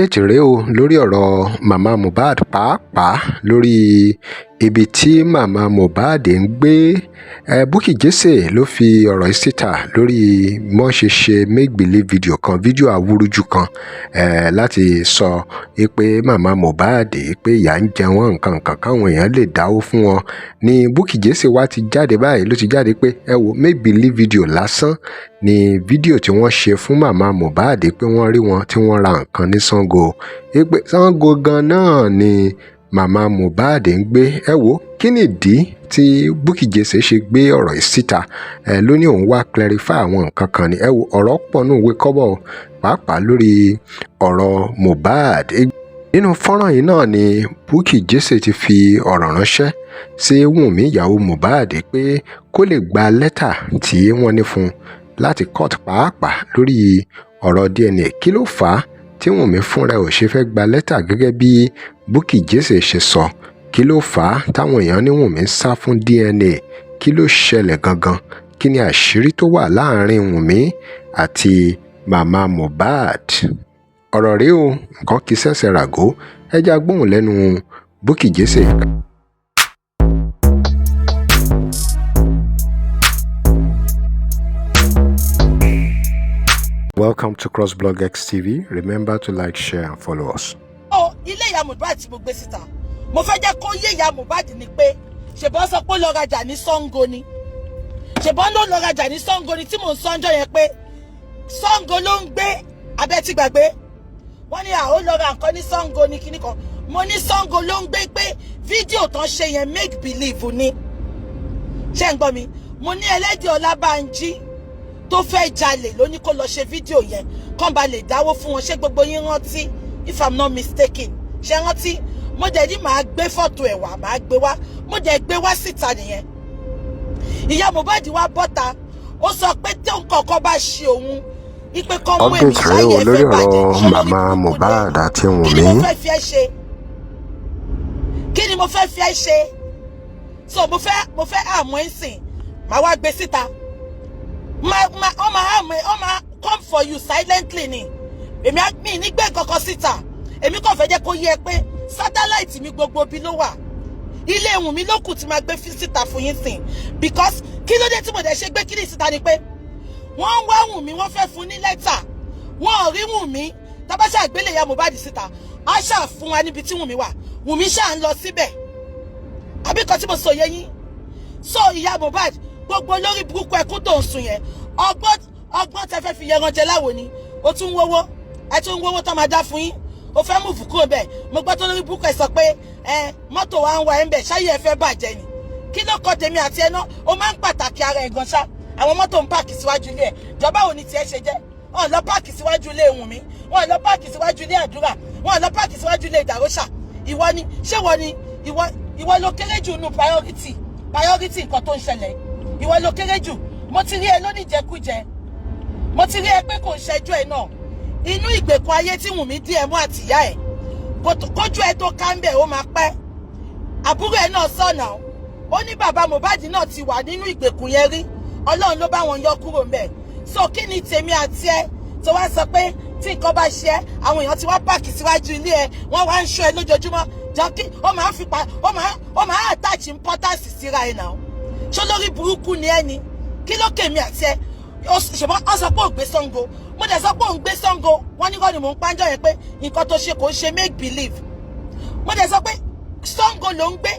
update rèé o lórí ọ̀rọ̀ màmá Mohbad pàápàá lórí ibi tí màmá Mohbad ń gbé. Bukky Jesse ló fi ọ̀rọ̀ yìí síta lórí wọ́n ṣe make believe video kan, fídíò awúrúju kan láti sọ pé màmá Mohbad pé ìyà ń jẹ wọ́n nǹkan káwọn èèyàn lè dáwó fún wọn. Ní Bukky Jesse wá ti jáde báyìí ló ti jáde pé ẹ wo make believe video lásán ni fídíò tí wọ́n ṣe fún màmá Mohbad pé wọ́n rí wọn tí wọ́n ra nǹkan ní Sango. Pé Sango gan náà ni màmá Mohbad ń gbé. Ẹ wo kí nìdí tí Bukky Jesse ṣe gbé ọ̀rọ̀ yìí síta ló ní òun wá clarify àwọn nǹkan kan ni. Ẹ wo ọ̀rọ̀ pọ̀ nínú ìwé kọ́bọ̀ pàápàá lórí ọ̀rọ̀ Mohbad. Nínú fọ́nrán yìí náà ni Bukky Jesse ti fi ọ̀rọ̀ ránṣẹ́ sí Wunmi ìyàwó Mohbad pé kó lè gba lẹ́tà tí wọ́n ní fún un láti court pàápàá lórí ọ̀rọ̀ DNA. Kí ló fà á tí Wunmi fúnra ẹ̀ ò ṣe fẹ́ gba lẹ́tà gẹ́gẹ́ bí Bukky Jesse ṣe sọ? Kí ló fà á táwọn èèyàn ní Wunmi sá fún DNA? Kí ló ṣẹlẹ̀ gangan? Kí ni àṣírí tó wà láàrin Wunmi àti màmá Mohbad? Ọ̀rọ̀ rèé o, nǹkan kì í ṣẹ̀ṣẹ̀ ràgó. Ẹ já gbóhùn lẹ́nu Bukky Jesse. Welcome to CrossBlog X TV. Remember to like, share and follow us. Ilé ìyá Mohbad tí mo gbé síta. Mo fẹ́ jẹ́ kó yé ìyá Mohbad ni pé ṣèbọn sọ pé ó lọ rajà ní Sango ni. Ṣèbọn ló lọ rajà ní Sango ni tí mò ń sọ́njọ́ yẹn pé Sango ló ń gbé abẹ́ tí gbàgbé. Wọ́n ní ó lọ ra nǹkan ní Sango ní kíní kan. Mo ní Sango ló ń gbé pé fídíò tán ṣe yẹn make believe ni. Ṣé ń gbọ́ mi? Mo ní Ẹlẹ́dẹ̀ Ọlábánjí tó fẹ́ jalè ló ní kó lọ ṣe fídíò yẹn kán ba lè dáwó fún wọn. Ṣé gbogbo yín rántí? If I'm not mistaken. Ṣé rántí? Mo dẹ̀ ní màá gbé fọ́tò ẹ̀ wá, màá gbé wá. Mo dẹ̀ gbé wá síta nìyẹn. Ìyá Mohbad wá bọ́ta. Ó sọ pé tí nǹkan bá ṣe òun ipe kan mú èmi ṣáyé lórí ọ̀rọ̀ màmá Mohbad àti Wunmi. Kí ni mo fẹ́ fi ẹ́ ṣe? Kí ni mo fẹ́ fi ẹ́ ṣe? So mo fẹ́ àmọ́ ẹ̀ sìn. Màá wá gbé síta. Ọmọ come for you silently ni. Èmi ní gbé kankan síta. Èmi kàn fẹ́ jẹ́ kó yé pé satellite mi gbogbo bí ló wà. Ilé Wunmi ló kù tí máa gbé síta fún yín sìn. Because kí ló dé tí mo dẹ̀ ṣe gbé kíní síta ni pé wọ́n wá Wunmi wọ́n fẹ́ fún ní lẹ́tà. Wọ́n ò rí Wunmi. Tá bá ṣá gbélé ìyá Mohbad síta. Á ṣá fún wa níbi tí Wunmi wà. Wunmi ṣá ń lọ síbẹ̀. Àbí kan tí mo sọ yé yín. So ìyá Mohbad gbogbo lórí burúkú ẹkún tó ń sùn yẹn. Ọgbọ́n tẹ fẹ́ fi yẹran jẹ láwo ni. Ó tún wówó. Ẹ tún wówó tán máa dá fún yín. Ó fẹ́ mú fùkúrò bẹ́ẹ̀. Mo gbọ́ tó lórí burúkú ẹ sọ pé mọ́tò wa ń wa ẹ̀ ń bẹ̀ ṣáyé ẹ fẹ́ bàjẹ́ ni. Kí ló kọ́ tèmi àti ẹ náà? Ó máa ń pàtàkì ara ẹ̀ gan ṣá. Àwọn mọ́tò ń páàkì síwájú ilé ẹ̀. Ìjọba ò ní tiẹ̀ ṣe jẹ́. Wọ́n lọ páàkì síwájú ilé Wunmi. Wọ́n lọ páàkì síwájú ilé Àdúrà. Wọ́n lọ páàkì síwájú ilé Ìdàróṣà. Ìwọ ni ṣé wọ́n ni ìwọ ló kéré jù nínú priority nǹkan tó ń ṣẹlẹ̀. Ìwọ ló kéré jù. Mo ti rí ẹ lóníjẹkújẹ. Mo ti rí ẹ pé kò ṣẹjú ẹ náà. Inú ìgbèkùn ayé tí Wunmi dí ẹ mú àtìyá ẹ. Kójú ẹ tó ká ń bẹ̀ ó máa pẹ́. Àbúrò ẹ náà sọ̀nà. Ó ní bàbá Mohbad náà ti wà nínú ìgbèkùn yẹn rí. Ọlọ́run ló bá wọn yọ kúrò ńbẹ̀. So kí ni tèmi àti ẹ tó wá sọ pé tí nǹkan bá ṣe ẹ́ àwọn èèyàn ti wá páàkì síwájú ilé ẹ wọ́n wá ń ṣọ́ ẹ lójoojúmọ́ jọ kí ó máa attach importance síra ẹ náà. Ṣó lórí burúkú ni ẹ ni? Kí ló kèmi àti ẹ? Ṣùgbọ́n ó sọ pé ò gbé Sango. Mo dẹ̀ sọ pé ò ń gbé Sango. Wọ́n ní kọ́ ni mò ń pàjọ́ yẹn pé nǹkan tó ṣe kò ń ṣe make believe. Mo dẹ̀ sọ pé Sango ló ń gbé.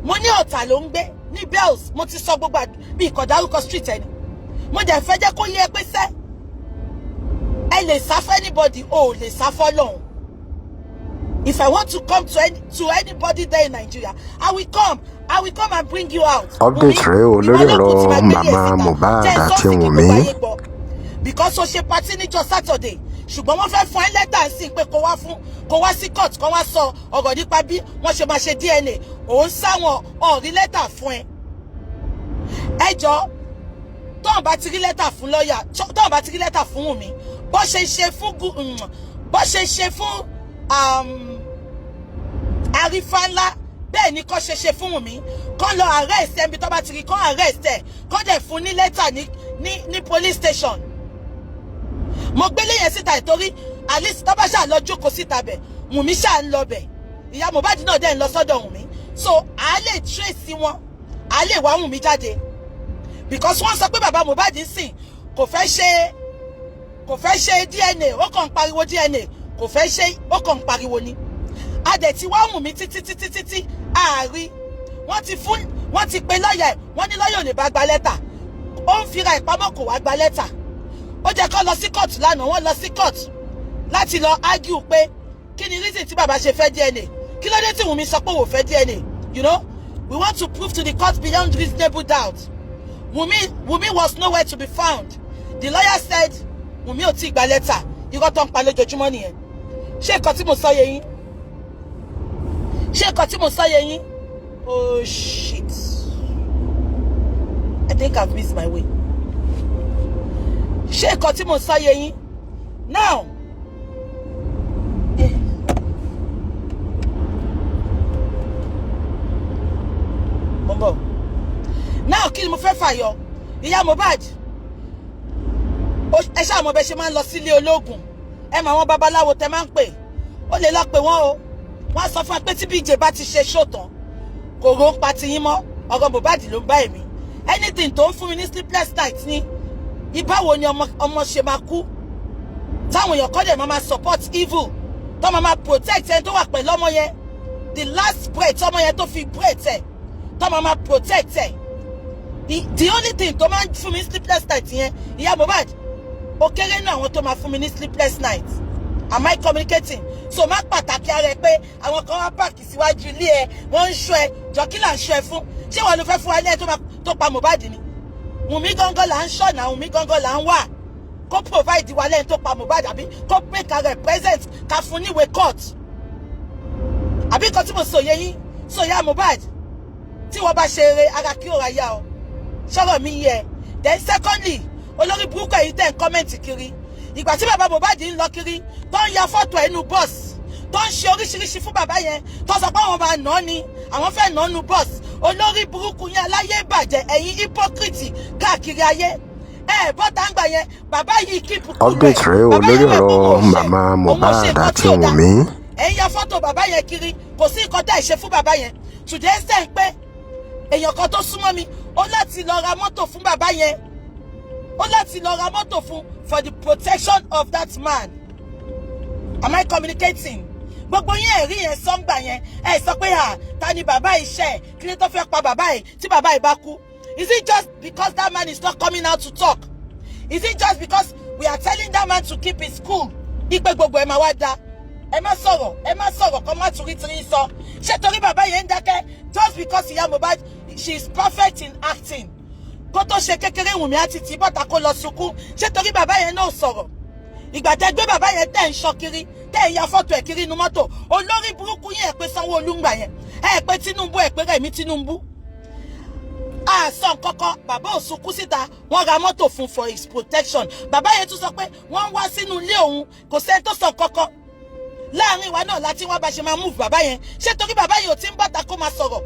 Mo ní Ọ̀tà ló ń gbé ní Bells. Mo ti sọ gbogbo bí ìkọ̀dárúkọ street ẹni. Mo dẹ̀ fẹ́ jẹ́ kó yé pé sẹ́ ẹ lè sá fún anybody o ò lè sá fọ́lọ́run. If I want to come to anybody there in Nigeria, I will come and bring you out. Update rèé o lórí ọ̀rọ̀ màmá Mohbad àti Wunmi. Because o ṣe party níjọ́ Saturday. Ṣùgbọ́n wọ́n fẹ́ fún ẹ lẹ́tà sí pé kó wá sí court kó wá sọ ọ̀rọ̀ nípa bí wọ́n ṣe máa ṣe DNA. Òun sáwọn ọ̀rí lẹ́tà fún ẹ. Ẹ jọ̀ọ́ tó bá ti rí lẹ́tà fún lọ́ọ̀yà tó bá ti rí lẹ́tà fún Wunmi bó ṣe ṣe fún Àrífánlá bẹ́ẹ̀ ni kó ṣe fún Wunmi kó lọ arrest ẹ̀ bí tó bá ti rí kó arrest ẹ̀ kó dẹ̀ fún ní lẹ́tà ní police station. Mo gbélé yẹn síta ìtorí at least tó bá ṣáà lọ jókòó síta bẹ̀ Wùnmí ṣáà ń lọ bẹ̀ ìyá Mohbad náà dẹ̀ ń lọ sọ́dọ̀ Wùnmí so a lè trace wọn a lè wá Wùnmí jáde because wọ́n sọ pé bàbá Mohbad ń sìn kò fẹ́ ṣe DNA ó kàn ń pariwo DNA kò fẹ́ ṣe ó kàn ń pariwo ni a dẹ̀ ti wá Wùnmí títí àárí wọ́n ti pe lọ́yà ẹ̀ wọ́n ní lọ́yà ò lè bá gba lẹ́tà ó ń fira ìpamọ́ kò wá gba lẹ́tà ó jẹ́ kó lọ sí court lánàá wọ́n lọ sí court láti lọ argue pé kí ni reason tí bàbá ṣe fẹ́ DNA kí ló dé tí Wùnmí sọ pé wò fẹ́ DNA you know we want to prove to the court beyond reasonable doubt Wùnmí was nowhere to be found the lawyer said Wùnmí ò tí gba lẹ́tà irọ́ tó ń pa lójoojúmọ́ nìyẹn ṣé nǹkan tí mo sọ yé yín oh shit I think I've missed my way ṣé nǹkan tí mo sọ yé yín now mọ̀mọ́ now kí ni mo fẹ́ fàyọ ìyá Mohbad ẹ ṣáà mọ̀ bẹ́ ṣe máa ń lọ sílé ológun ẹ mọ̀ àwọn babaláwo tẹ máa ń pè ó lè lọ pè wọ́n o wọ́n á sọ fún ẹ pé tí BJ bá ti ṣe ṣòtàn kò rò ń pa tiyín mọ́ ọ̀rọ̀ Mohbad ló ń bá èmi anything tó ń fún mi ní sleepless night ní ìbáwo ni ọmọ ṣe máa kú táwọn èèyàn kọ́ dẹ̀ máa support evil tó máa protect ẹni tó wà pẹ̀lú ọmọ yẹn the last breath ọmọ yẹn tó fi breath ẹ̀ tó máa protect ẹ̀ the only thing tó máa ń fún mi ní sleepless night yẹn ìyá Mohbad ó kéré náà àwọn tó máa fún mi ní sleepless night am I communicating so má pàtàkì ara ẹ pé àwọn kan wá pààkì síwájú ilé ẹ wọ́n ń ṣọ́ ẹ jọ kí là ń ṣọ́ ẹ fún ṣé wọ́n ló fẹ́ fún wa ilé ẹ tó pa Mohbad ni Wùnmí gángan là ń ṣọ́ náà Wùnmí gángan là ń wà kó provide wa lẹ́yìn tó pa Mohbad àbí kó make a represent ká fún níwèé court àbí kan tí mo sòye yín sòyà Mohbad tí wọ́n bá ṣe eré ara kí ó ra yá o ṣọ́rọ̀ mi yẹ then secondly olórí burúkú èyí tẹ̀ ń kọ́mẹ̀ntì kiri ìgbà tí bàbá Mohbad ń lọ kiri tó ń ya fọ́tò ẹnu bọ́ọ̀sì tó ń ṣe oríṣiríṣi fún bàbá yẹn tó sọ pé àwọn máa nà án ni àwọn fẹ́ nà án nu bọ́ọ̀sì olórí burúkú yẹn aláyé ìbàjẹ́ ẹ̀yin hypocrite káàkiri ayé bọ́tà ń gbà yẹn bàbá yìí kíìpù kúrò ẹ̀ update rẹ o lórí ọ̀rọ̀ màmá Mohbad àti Wùnmí. ẹ̀yin ya fọ́tò bàbá yẹn kiri kò sí nǹkan tá ìṣe fún bàbá yẹn today ṣe ń pé èèyàn kan tó súnmọ́ mi ó láti lọ ra mọ́tò fún bàbá yẹn ó láti lọ ra mọ́tò fún for the protection of that man am I communicating gbogbo yín ẹ̀rí yẹn sọ́ngbà yẹn ẹ̀ sọ pé ta ni bàbá iṣẹ́ kí ni tó fẹ́ pa bàbá yìí tí bàbá yìí bá kú is it just because that man is not coming out to talk is it just because we are telling that man to keep his cool ipe gbogbo ẹ̀ máa wá da ẹ má sọ̀rọ̀ kọ́ má turi sọ ṣé torí bàbá yẹn ń dákẹ́ just because ìyá Mohbad she is perfect in acting kó tó ṣe kékeré Wùnmí àti tí bọ́ta kó lọ sunkún ṣé torí bàbá yẹn náà sọ̀rọ̀ ìgbà tẹ́ gbé bàbá yẹn tẹ́ ń ṣọ́ kiri tẹ́ ń ya fọ́tò ẹ̀ kiri inú mọ́tò olórí burúkú yẹn ẹ̀ pé Sanwó-Olú ńgbà yẹn ẹ̀ pé Tinubu ẹ̀ pé Rẹ̀mí Tinubu àsán kọ́kọ́ bàbá ò sunkún síta wọ́n ra mọ́tò fún for his protection bàbá yẹn tún sọ pé wọ́n wá sínú ilé òun kò sẹ́ni tó sàn kọ́kọ́ láàrin ìwà náà láti wọ́n bá ṣe máa move bàbá yẹn ṣé torí bàbá yẹn ò tí ń bọ́ta kó máa sọ̀rọ̀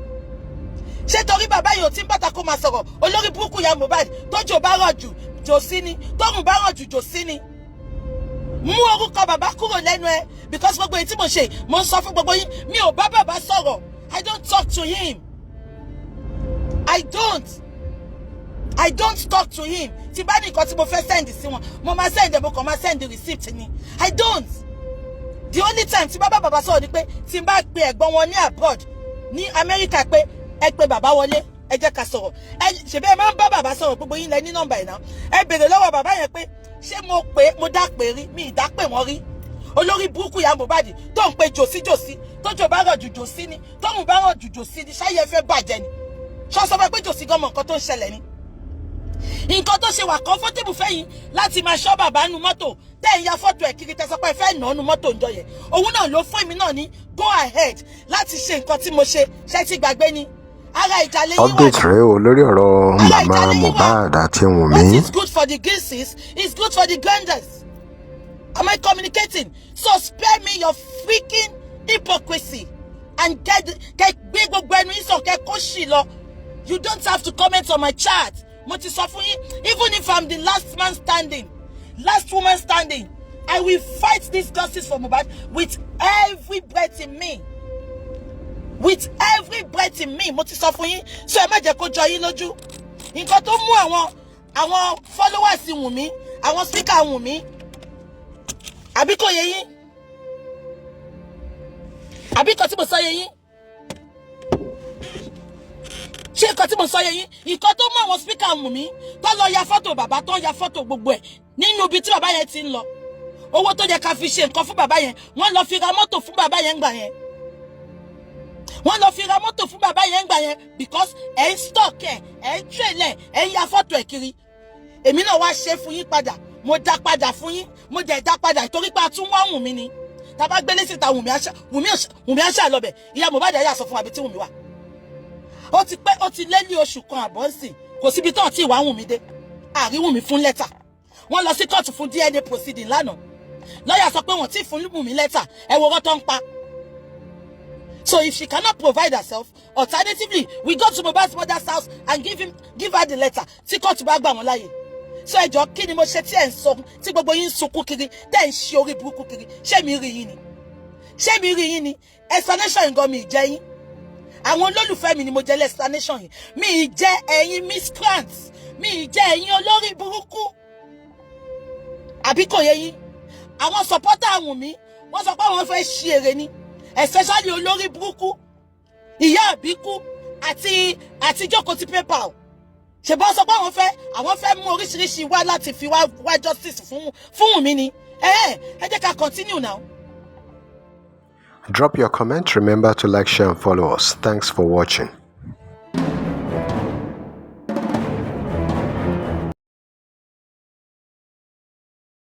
ṣé torí bàbá yìí ò tí ń bàtà kó máa sọ̀rọ̀ olórí burúkú ya Mohbad tójò bá rọ̀ jù jò sí ni tóòrùn bá rọ̀ jù jò sí ni mú orúkọ bàbá kúrò lẹ́nu ẹ because gbogbo èyí tí mo ṣe mo ń sọ fún gbogbo yín mi ò bá bàbá sọ̀rọ̀ I don't talk to him I don't talk to him tí bá ní nǹkan tí mo fẹ́ send sí wọn mo máa send mo kàn máa send receipt ni I don't the only time tí bàbá sọ̀rọ̀ ni pé tí n bá pe ẹ̀gbọ́n wọn ní abroad ní Amẹ́ríkà pé ẹ pé bàbá wọlé ẹ jẹ́ ká sọ̀rọ̀ ẹ ṣèbí ẹ máa ń bá bàbá sọ̀rọ̀ gbogbo yín lẹ ní nọ́mbà yìí náà ẹ béèrè lọ́wọ́ bàbá yẹn pé ṣé mo dá pé rí mi ìdá pé wọ́n rí olórí burúkú ya Mohbad tó ń pe jòsí tójò bá rọ̀ jù jòsí ni tóun bá rọ̀ jù jòsí ni ṣáyé fẹ́ bàjẹ́ ni ṣọ́sọ́ fẹ́ pé jòsí gan mọ̀ nǹkan tó ń ṣẹlẹ̀ ni nǹkan tó ṣe wà comfortable fẹ́yìn láti máa ṣọ́ bàbá nu mọ́tò tẹ́ ń ya fọ́tò ẹ̀ kiri tẹ́sọ́ pé ẹ fẹ́ nà ọ́ nu mọ́tò ń jọ yẹn òun náà ló fún èmi náà ní go ahead láti ṣe nǹkan tí mo ṣe ṣe ti gbàgbé ni ara ìjà lẹ́yìn wà. update rẹ o lórí ọ̀rọ̀ màmá Mohbad àti Wùnmí. what is good for the geese is good for the granders. Am I communicating? So spare me your freaking hypocrisy and get gbé gbogbo ẹnu yín sọ kẹ́ kó ṣì lọ. You don't have to comment on my chat. Mo ti sọ fún yín, even if I'm the last man standing, last woman standing, I will fight this justice for Mohbad with every breath in me. With every breath in me. Mo ti sọ fún yín, so ẹ má jẹ́ kó jọ yín lójú. Nǹkan tó mú àwọn followers Wunmi, àwọn speaker Wunmi, àbí kò yé yín? Àbí kò tí mo sọ yé yín? Ṣé nǹkan tí mo sọ yé yín? Nǹkan tó mú àwọn speaker Wunmi tó lọ ya fọ́tò bàbá, tó ya fọ́tò gbogbo ẹ̀ nínú ibi tí bàbá yẹn ti ń lọ. Owó tó yẹ ká fi ṣe nǹkan fún bàbá yẹn, wọ́n lọ fi ra mọ́tò fún bàbá yẹn gbà yẹn. Wọ́n lọ fi ra mọ́tò fún bàbá yẹn gbà yẹn because ẹ̀ ń stock ẹ̀ ń trailer ẹ̀ ń ya fọ́tò ẹ̀ kiri. Èmi náà wá ṣe fún yín padà, mo dá padà fún yín, mo dẹ̀ dá padà torí pé a tún wá Wùnmí ni. Tá bá gbélé síta Wùnmí àṣà lọ́bẹ̀, ìyá Mohbad yà sọ fún wa bí tí Wùnmí wà. Ó ti pẹ́, ó ti lé ní oṣù kan àbọ̀ ńsìn, kò síbi tó ti wá Wùnmí dé. Àrí Wùnmí fún lẹ́tà. Wọ́n lọ sí kóòtù fún DNA proceeding lánàá. Lọ́yà sọ pé wọ́n ti fún Wùnmí lẹ́tà, ẹ wo rọ́tọ́ ń pa. So if she cannot provide herself, alternatively, we go to Mohbad's mother's house and give her the letter. Tí kóòtù bá gbà wọ́n láyè. So ẹ jọ̀ọ́ kí ni mo ṣe tí ẹ ń sọ, tí gbogbo yín sunkún kiri, tẹ́ ń ṣe orí burúkú kiri. Ṣé mi rí yín ni? Ṣé mi rí yín ni? Explanation nǹkan mi jẹ́ yín. Àwọn olólùfẹ́ mi ni mo jẹ́ explanation yìí. Mi jẹ́ ẹ̀yin miscreants. Mi jẹ́ ẹ̀yin olórí burúkú. Àbí kò yé yín? Àwọn supporter Wunmi, wọ́n sọ pé wọ́n fẹ́ ṣe èrè ni. Especially olórí burúkú, ìyá àbíkú àti jókòó ti PayPal. Ṣé bọ́ sọ pé àwọn fẹ́ mú oríṣiríṣi wá láti fi wá justice fún Wunmi ni. Ẹ jẹ́ ká continue now. Drop your comment. Remember to like, share and follow us. Thanks for watching.